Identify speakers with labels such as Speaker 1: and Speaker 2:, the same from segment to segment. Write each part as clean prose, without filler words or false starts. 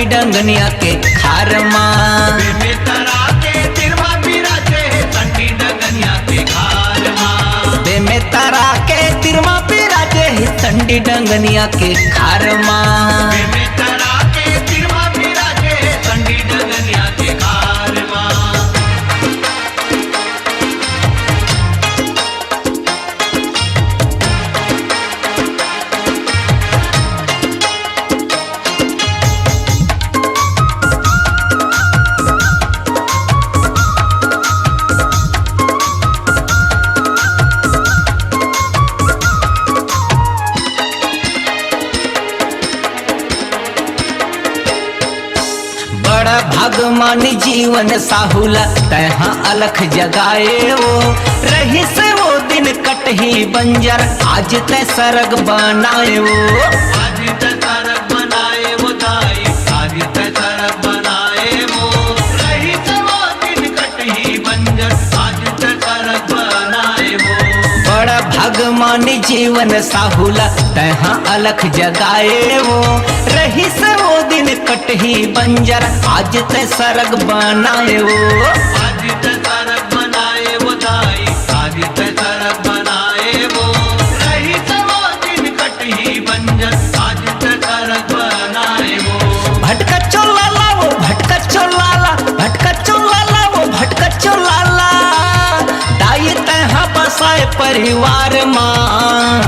Speaker 1: डंगनिया के खार माँ।
Speaker 2: बेमेतरा के तिरमा बिराजे संडी डंगनिया के खार माँ।
Speaker 1: बेमेतरा के तिरमा बिराजे संडी डंगनिया के खार माँ।
Speaker 2: बेमेतरा के तिरमा बिराजे संडी डंगनिया के खार माँ।
Speaker 1: बड़ा भागमानी जीवन साहुला तहाँ अलख जगाए वो। रही से वो दिन कटही बंजर आज तय सरग बनाए वो।
Speaker 2: आज तक सड़क बनाए वो दाई, आज तक सड़क बनाए वो। रही से वो दिन कटही बंजर आज तक सड़क बनाए वो।
Speaker 1: बड़ा भागमानी जीवन साहुला तहाँ अलख जगाए वो। रही से वो दिन कटही बंजर आज तय सरग बनाए वो।
Speaker 2: आज तक सड़क बनाए वो दाई, आज तक सड़क बनाए वो। रही से वो दिन कटही बंजर आज तक सड़क बनाए वो।
Speaker 1: भटका चोलाला वो भटका चोलाला, भटका चोलाला वो भटका चोलाला। दाई तहाँ बसाए परिवार माँ।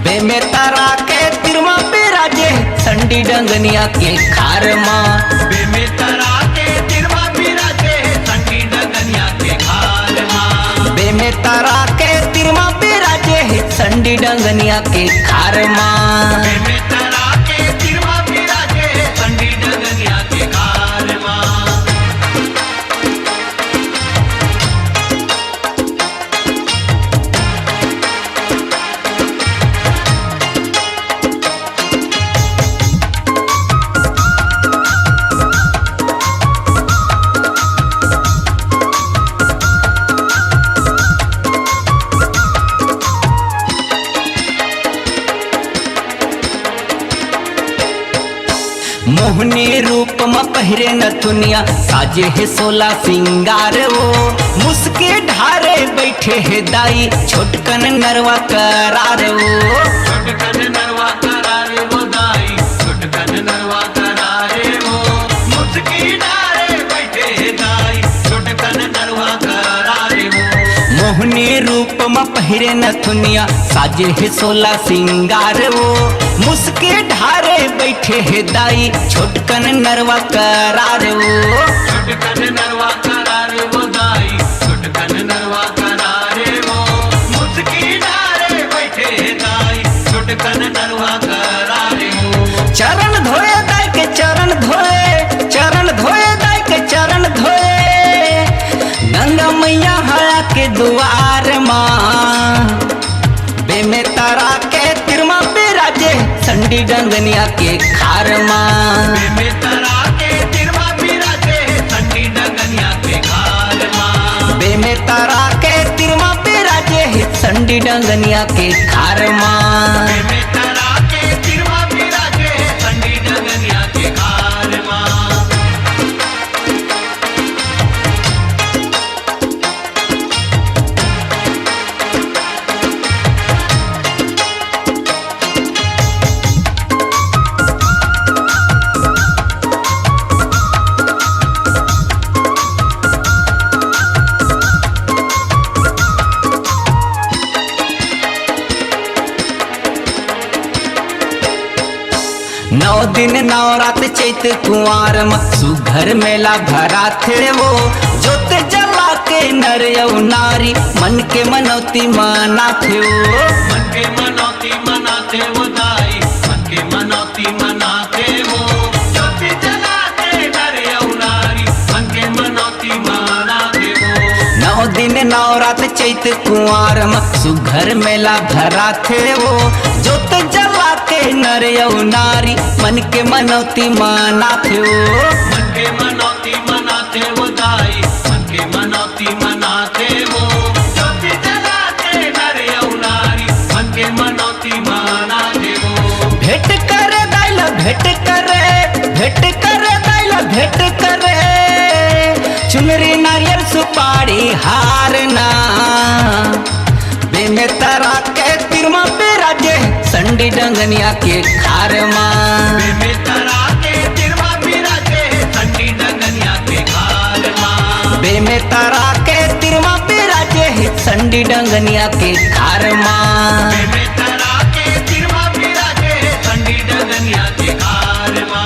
Speaker 1: बेमेतरा के तिरमा बिराजे संडी डंगनिया के खार माँ।
Speaker 2: बेमेतरा के तिरमा बिराजे संडी डंगनिया के खार माँ।
Speaker 1: बेमेतरा के तिरमा बिराजे संडी डंगनिया के खार माँ।
Speaker 2: बेमेतरा के तिरमा बिराजे संडी डंगनिया के खार माँ।
Speaker 1: मोहनी रूप में पहिरे नथुनिया साजे है सोला सिंगार वो। मुस्के ढारे बैठे है दाई छोटकन नरवा करार वो।
Speaker 2: छोटकन नरवा करारे वो दाई, छोटकन नरवा करारे वो। मुस्की डारे बैठे दाई, छोटकन नरवा करारे वो।
Speaker 1: मोहनी रूप में पहिरे नथुनिया साजे है सोला सिंगार वो। मुस्के ढारे बैठे है दाई छोटकन नरवा करार वो।
Speaker 2: छोटकन नरवा करारे वो दाई, छोटकन नरवा करारे वो। मुस्की डारे बैठे दाई, छोटकन नरवा करारे वो।
Speaker 1: चरण धोए दाई के चरण धोए, चरण धोए दाई के चरण धोए। गंगा मैया हया के दुआर माँ। बेमेतरा के तिरमा बिराजे संडी डंगनिया के खार माँ।
Speaker 2: बेमेतरा के तिरमा बिराजे संडी डंगनिया के खार माँ।
Speaker 1: बेमेतरा के तिरमा बिराजे संडी डंगनिया के खार माँ।
Speaker 2: बेमेतरा के तिरमा बिराजे संडी डंगनिया के खार माँ।
Speaker 1: नौ दिन नौ रात चैत कुंवार में सुघर मेला भरा थे वो। जोत जला के नर यौ नारी मन के मनौती माना थे वो।
Speaker 2: मन के मनौती मनाते वो दाई, मन के मनौती मनाते वो। ज्योति जलाते नर यौ नारी, मन के मनौती मनाते वो।
Speaker 1: नौ दिन नौ रात चैत कुंवार में सुघर मेला भरा थे वो। जोत जला के नर यौ नारी मन के मनौती माना थे वो।
Speaker 2: मन के मनौती मनाते वो दाई, मन के मनौती मनाते वो। ज्योति जलाते नर यौ नारी, मन के मनौती मनाते वो।
Speaker 1: भेंट करे दाइला भेंट करे, भेंट करे दैला भेंट करे चुनरी नारियल सुपारी हारना बेमे तरा के तिरमा पे राजे संडी डंगनिया के खारमा
Speaker 2: बेमे तरा के तिरमा पे राजे संडी डंगनिया के खारमा
Speaker 1: बेमे तरा के तिरमा पे राजे संडी डंगनिया के खारमा
Speaker 2: बेमे तरा के तिरमा पे राजे संडी डंगनिया के खारमा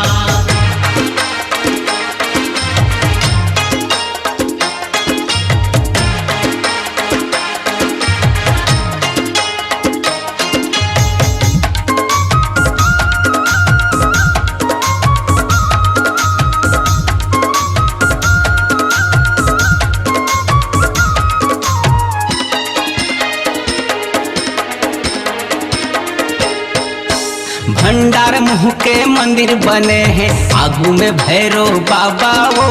Speaker 1: भंडार मुँह के मंदिर बने हैं आगू में भैरो बाबा वो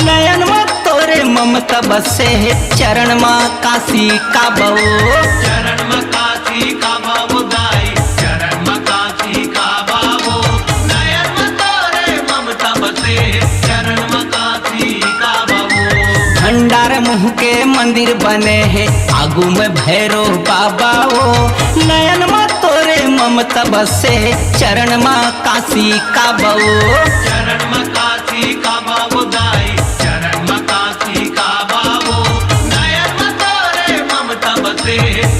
Speaker 1: नयन में तोरे ममता बसे है चरण माँ काशी का बो
Speaker 2: चरण में काशी का बाबू गाई चरण में काशी का बाबू नयन में तोरे ममता बसे चरण में काशी का बाबू
Speaker 1: भंडार मुँह के मंदिर बने हैं आगू में भैरो बाबा वो नयन में तोरे ममता बसे चरण माँ काशी का बो
Speaker 2: चरण में काशी का बाबू गाई चरण में काशी का बाबू नयन में तोरे ममता बसे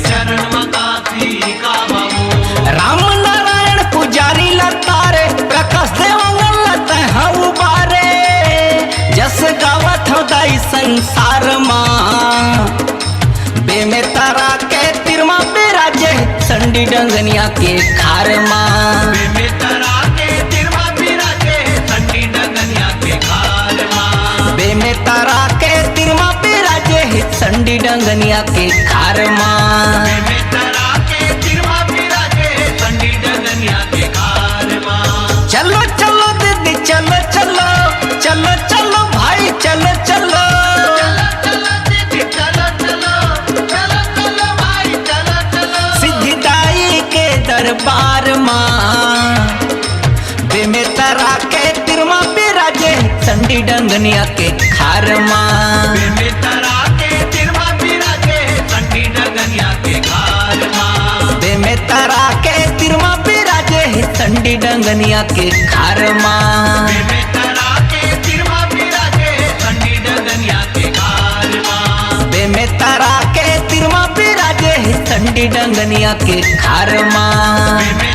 Speaker 2: चरण में काशी का बाबू
Speaker 1: राम नारायण पुजारी लतारे प्रकाश देवंगल लते हऊ बारे जस गावत हो दाई संसार माँ बेमे तारा के तिरमा पे राजे संडी डंगनिया के खार माँ
Speaker 2: बेमे तरा के तिरमा पे राजे संडी डंगनिया के खारमा
Speaker 1: बेमे तारा के तिरमा पे राजे संडी डंगनिया के खार माँ
Speaker 2: बेमे तरा के तिरमा पे राजे संडी डंगनिया के खारमा
Speaker 1: चलो चलो दीदी चलो चलो चलो चलो भाई चलो चलो
Speaker 2: चलो दीदी चलो चलो चलो चलो भाई चलो चलो
Speaker 1: सिद्धिदाई के दरबार माँ बेमे तरा के तिरमा पे राजे संडी डंगनिया के खार माँ
Speaker 2: बेमे तरा के तिरमा पे राजे संडी डंगनिया के खारमा
Speaker 1: बेमे तरा के तिरमा पे राजे संडी डंगनिया के खार माँ
Speaker 2: बेमे तरा के तिरमा पे राजे संडी डंगनिया के खारमा
Speaker 1: बेमे तरा के तिरमा पे राजे संडी डंगनिया के खार माँ
Speaker 2: बेमे